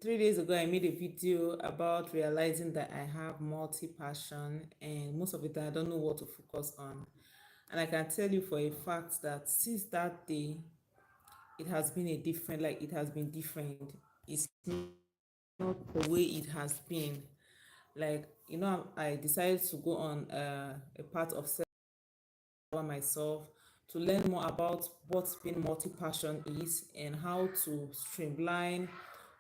3 days ago, I made a video about realizing that I have multi-passion, and most of the time I don't know what to focus on. And I can tell you for a fact that since that day, it has been a different, like it has been different. It's not the way it has been. I decided to go on a part of self myself to learn more about what being multi-passion is and how to streamline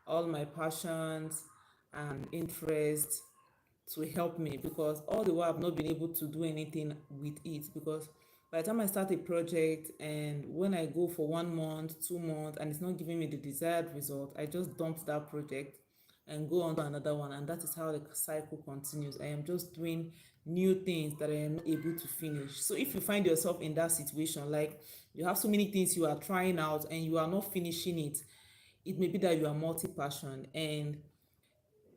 all my passions and interests to help me, because all the while I've not been able to do anything with it, because by the time I start a project and when I go for 1 month, 2 months, and it's not giving me the desired result, I just dump that project and go on to another one, and that is how the cycle continues. I am just doing new things that I am not able to finish. So if you find yourself in that situation, like you have so many things you are trying out and you are not finishing it, it may be that you are multi-passion. And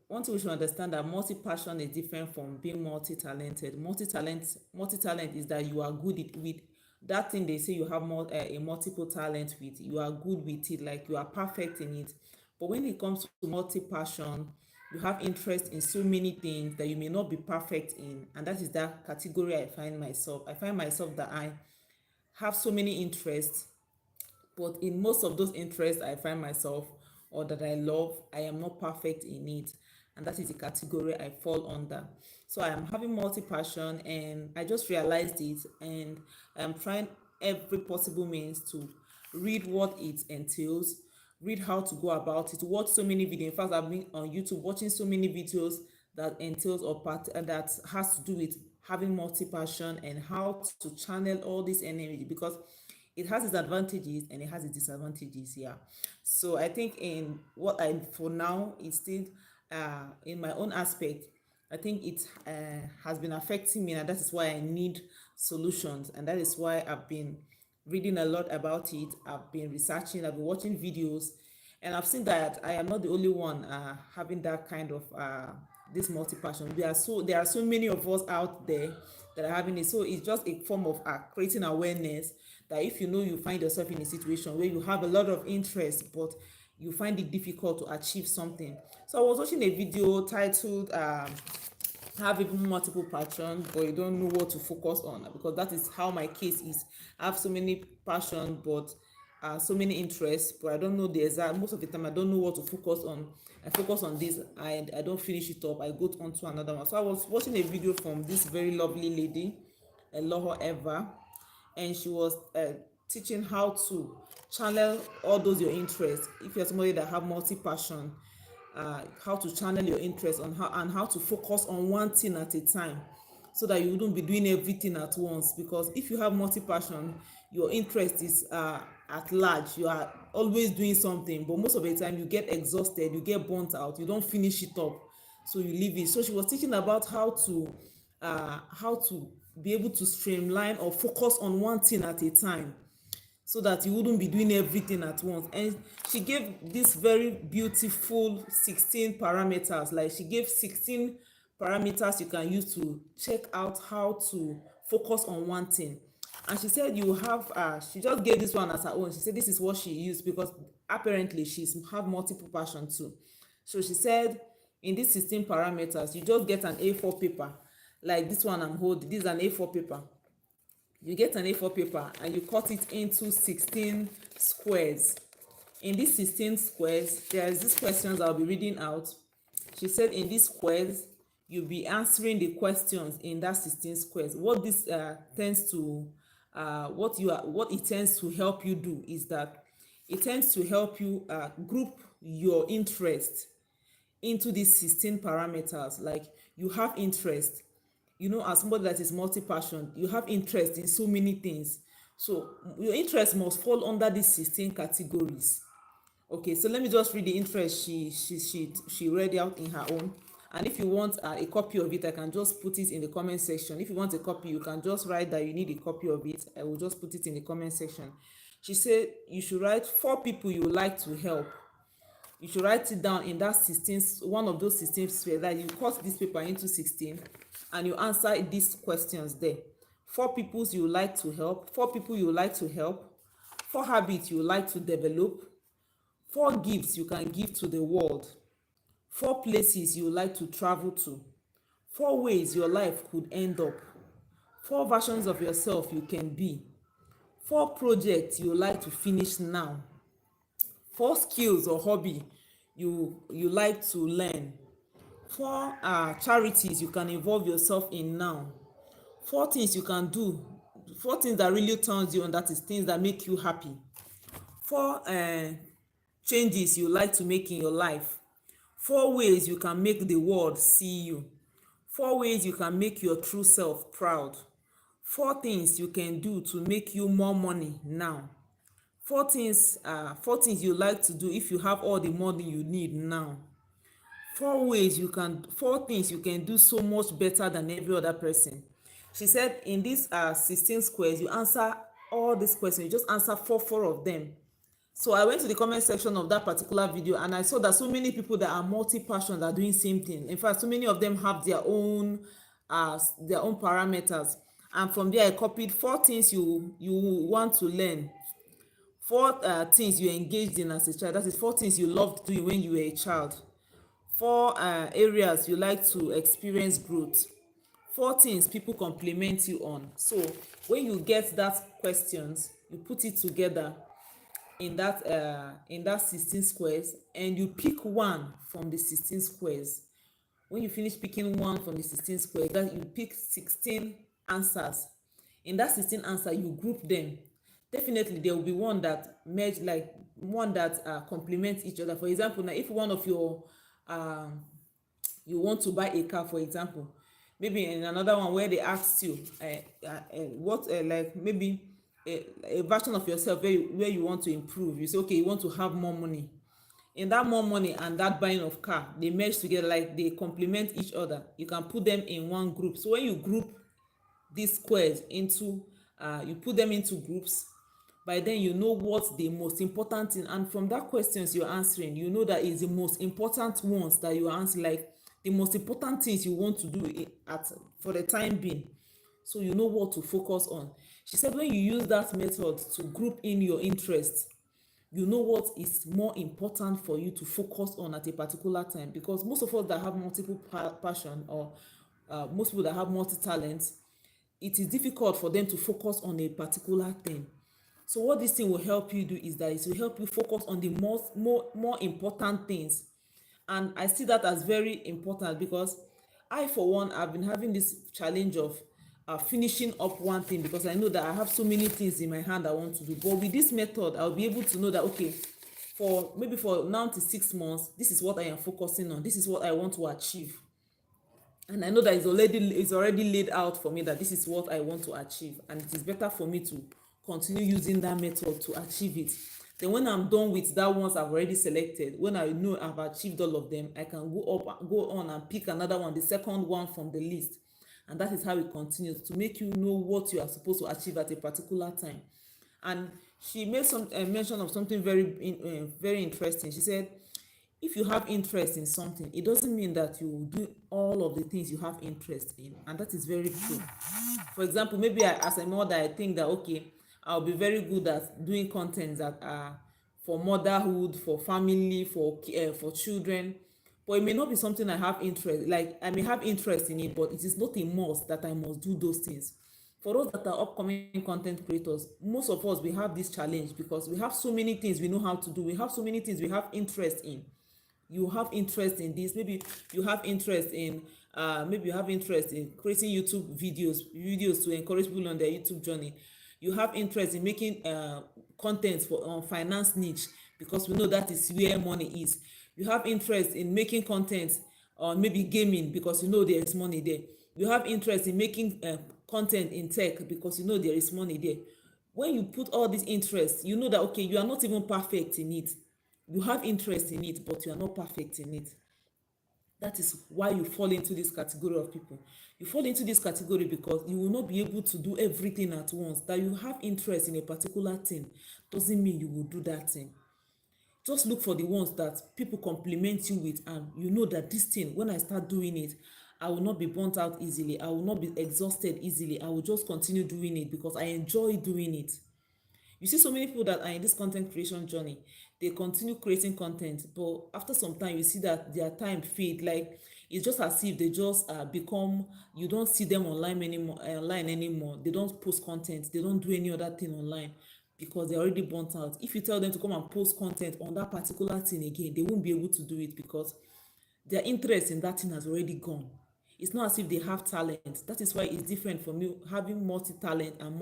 one thing we should understand, that multi-passion is different from being multi-talented. Multi-talent is that you are good with that thing they say you have a multiple talent with. You are good with it, like you are perfect in it. But when it comes to multi-passion, you have interest in so many things that you may not be perfect in, and that is that category I find myself. I find myself that I have so many interests, but in most of those interests I find myself, or that I love, I am not perfect in it, and that is the category I fall under. So I am having multi-passion, and I just realized it, and I am trying every possible means to read what it entails, read how to go about it, watch so many videos. In fact, I've been on YouTube watching so many videos that entails or part that has to do with having multi-passion and how to channel all this energy, because it has its advantages and it has its disadvantages. Yeah, so I think in what I for now it's still in my own aspect, I think it has been affecting me, and that is why I need solutions, and that is why I've been reading a lot about it. I've been researching, I've been watching videos, and I've seen that I am not the only one having that kind of this multi-passion. There are so many of us out there that are having it. So it's just a form of creating awareness, that if you know you find yourself in a situation where you have a lot of interest but you find it difficult to achieve something. So I was watching a video titled have even multiple passions but you don't know what to focus on, because that is how my case is. I have so many passion, but so many interests, but I don't know the exact, most of the time I don't know what to focus on. I focus on this and I don't finish it up, I go on to another one. So I was watching a video from this very lovely lady, Eloho Eva, and she was teaching how to channel all those your interests. If you're somebody that have multi-passion, how to channel your interest on how to focus on one thing at a time, so that you wouldn't be doing everything at once. Because if you have multi-passion, your interest is at large, you are always doing something, but most of the time you get exhausted, you get burnt out, you don't finish it up, so you leave it. So she was teaching about how to be able to streamline or focus on one thing at a time, so that you wouldn't be doing everything at once. And she gave this very beautiful 16 parameters, like she gave 16 parameters you can use to check out how to focus on one thing. And she said you have she just gave this one as her own. She said this is what she used, because apparently she's have multiple passion too. So she said in these 16 parameters, you just get an A4 paper, like this one I'm holding. This is an A4 paper. You get an A4 paper and you cut it into 16 squares. In these 16 squares, there is these questions I'll be reading out. She said in these squares, you'll be answering the questions in that 16 squares. What this tends to what it tends to help you do is that it tends to help you group your interest into these 16 parameters. Like you have interest, as somebody that is multi-passion, you have interest in so many things, so your interest must fall under these 16 categories. Okay, so let me just read the interest she read out in her own. And if you want a copy of it, I can just put it in the comment section. If you want a copy, you can just write that you need a copy of it. I will just put it in the comment section. She said you should write 4 people you would like to help. You should write it down in that 16, one of those 16 spheres, that you cut this paper into 16 and you answer these questions there. 4 people you like to help, 4 people you like to help, 4 habits you like to develop, 4 gifts you can give to the world. 4 places you like to travel to, 4 ways your life could end up, 4 versions of yourself you can be, 4 projects you like to finish now, 4 skills or hobby you like to learn, 4 charities you can involve yourself in now, 4 things you can do, 4 things that really turns you on, that is things that make you happy, 4 changes you like to make in your life, 4 ways you can make the world see you, 4 ways you can make your true self proud, 4 things you can do to make you more money now, 4 things you like to do if you have all the money you need now, 4 things you can do so much better than every other person. She said in this 16 squares, you answer all these questions, you just answer four of them. So I went to the comment section of that particular video and I saw that so many people that are multi-passionate are doing same thing. In fact, so many of them have their own parameters, and from there I copied 4 things you want to learn, 4 things you engaged in as a child, that is 4 things you loved doing when you were a child, 4 areas you like to experience growth, 4 things people compliment you on. So when you get that questions, you put it together in that 16 squares and you pick one from the 16 squares. When you finish picking one from the 16 squares, that you pick 16 answers. In that 16 answer, you group them. Definitely there will be one that merge, like one that complements each other. For example, now if one of your you want to buy a car, for example, maybe in another one where they asked you what like maybe a version of yourself where you want to improve, you say okay, you want to have more money. In that more money and that buying of car, they merge together, like they complement each other. You can put them in one group. So when you group these squares into you put them into groups, by then you know what the most important thing, and from that questions you're answering, you know that is the most important ones that you answer, like the most important things you want to do for the time being, so you know what to focus on. She said when you use that method to group in your interests, you know what is more important for you to focus on at a particular time, because most of us that have multiple passion, or most people that have multi talents, it is difficult for them to focus on a particular thing. So what this thing will help you do is that it will help you focus on the more important things. And I see that as very important, because I for one have been having this challenge of finishing up one thing, because I know that I have so many things in my hand I want to do. But with this method, I'll be able to know that okay, for maybe for now to 6 months, this is what I am focusing on, this is what I want to achieve. And I know that it's already laid out for me that this is what I want to achieve, and it is better for me to continue using that method to achieve it. Then when I'm done with that ones I've already selected, when I know I've achieved all of them, I can go on and pick another one, the second one from the list. And that is how it continues to make you know what you are supposed to achieve at a particular time. And she made some mention of something very interesting. She said if you have interest in something, it doesn't mean that you will do all of the things you have interest in, and that is very true. For example, maybe as a mother, I think that okay, I'll be very good at doing content that are for motherhood, for family, for children, but it may not be something I have interest, like I may have interest in it, but it is not a must that I must do those things. For those that are upcoming content creators, most of us, we have this challenge because we have so many things we know how to do, we have so many things we have interest in. You have interest in this, maybe you have interest in creating videos to encourage people on their YouTube journey. You have interest in making content for finance niche, because we know that is where money is. You have interest in making content on maybe gaming, because you know there is money there. You have interest in making content in tech, because you know there is money there. When you put all these interests, you know that okay, you are not even perfect in it. You have interest in it, but you are not perfect in it. That is why you fall into this category of people. You fall into this category because you will not be able to do everything at once. That you have interest in a particular thing doesn't mean you will do that thing. Just look for the ones that people compliment you with, and you know that this thing, when I start doing it, I will not be burnt out easily, I will not be exhausted easily, I will just continue doing it because I enjoy doing it. You see so many people that are in this content creation journey, they continue creating content, but after some time you see that their time fade. Like it's just as if they just become, you don't see them online anymore. They don't post content, they don't do any other thing online because they're already burnt out. If you tell them to come and post content on that particular thing again, they won't be able to do it because their interest in that thing has already gone. It's not as if they have talent. That is why it's different from you having multi-talent and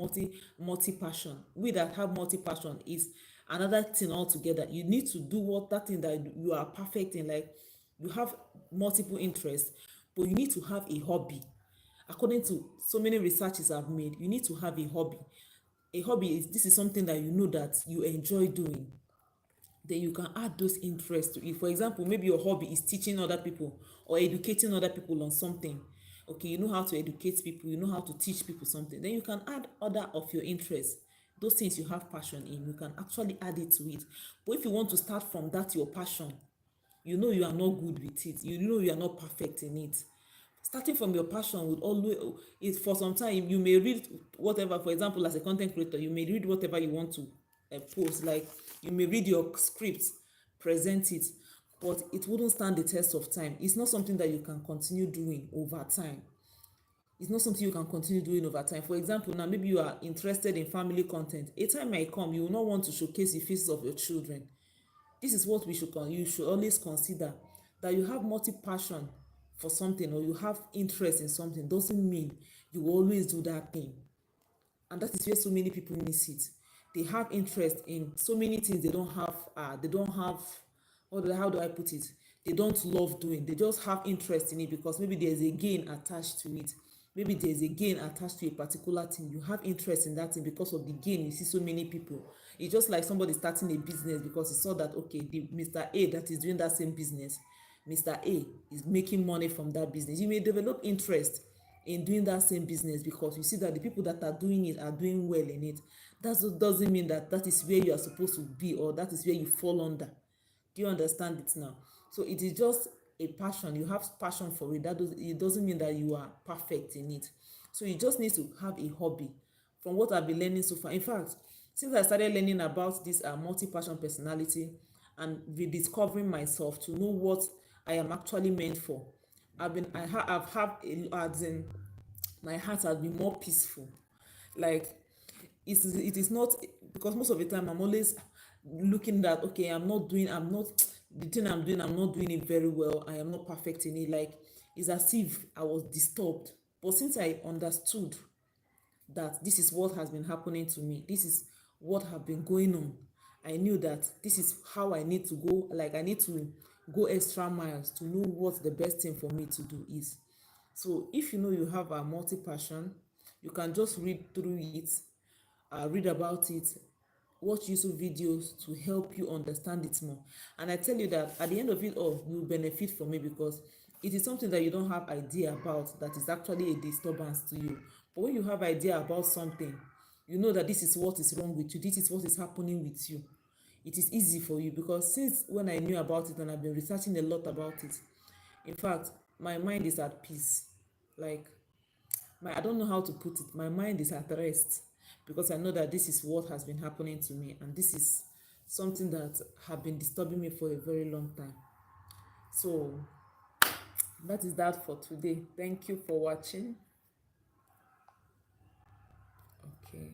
multi-passion. We that have multi-passion is another thing altogether. You need to do what that thing that you are perfect in. Like you have multiple interests, but you need to have a hobby. According to so many researches I've made, you need to have a hobby. A hobby is, this is something that you know that you enjoy doing, then you can add those interests to it. For example, maybe your hobby is teaching other people or educating other people on something. Okay, you know how to educate people, you know how to teach people something. Then you can add other of your interests. Those things you have passion in, you can actually add it to it. But if you want to start from that your passion, you know you are not good with it, you know you are not perfect in it. Starting from your passion would always, is for some time you may read whatever. For example, as a content creator, you may read whatever you want to post. Like you may read your script, present it, but it wouldn't stand the test of time. It's not something that you can continue doing over time. It's not something you can continue doing over time. For example, now maybe you are interested in family content. A time might come you will not want to showcase the faces of your children. This is what you should always consider, that you have multi passion for something or you have interest in something doesn't mean you will always do that thing. And that is where so many people miss it. They have interest in so many things they don't have, how do I put it, they don't love doing. They just have interest in it because maybe there's a gain attached to it. Maybe there's a gain attached to a particular thing. You have interest in that thing because of the gain. You see so many people, it's just like somebody starting a business because he saw that, okay, the Mr. A that is doing that same business, Mr. A is making money from that business. You may develop interest in doing that same business because you see that the people that are doing it are doing well in it. That doesn't mean that that is where you are supposed to be or that is where you fall under. Do you understand it now? So it is just a passion. You have passion for it. It doesn't mean that you are perfect in it. So you just need to have a hobby. From what I've been learning so far, in fact, since I started learning about this multi-passion personality and rediscovering myself to know what I am actually meant for, I've had as in, my heart has been more peaceful. Like it is not, because most of the time I'm always looking that, okay, I'm not the thing I'm doing, I'm not doing it very well, I am not perfect in it. Like it's as if I was disturbed. But since I understood that this is what has been happening to me, this is what have been going on, I knew that this is how I need to go. Like I need to go extra miles to know what the best thing for me to do is. So if you know you have a multi passion, you can just read through it, read about it, watch YouTube videos to help you understand it more. And I tell you that at the end of it all, you benefit from it because it is something that you don't have idea about that is actually a disturbance to you. But when you have idea about something, you know that this is what is wrong with you, this is what is happening with you. It is easy for you because since when I knew about it and I've been researching a lot about it, in fact, my mind is at peace. Like I don't know how to put it. My mind is at rest because I know that this is what has been happening to me and this is something that have been disturbing me for a very long time. So that is that for today. Thank you for watching. Okay.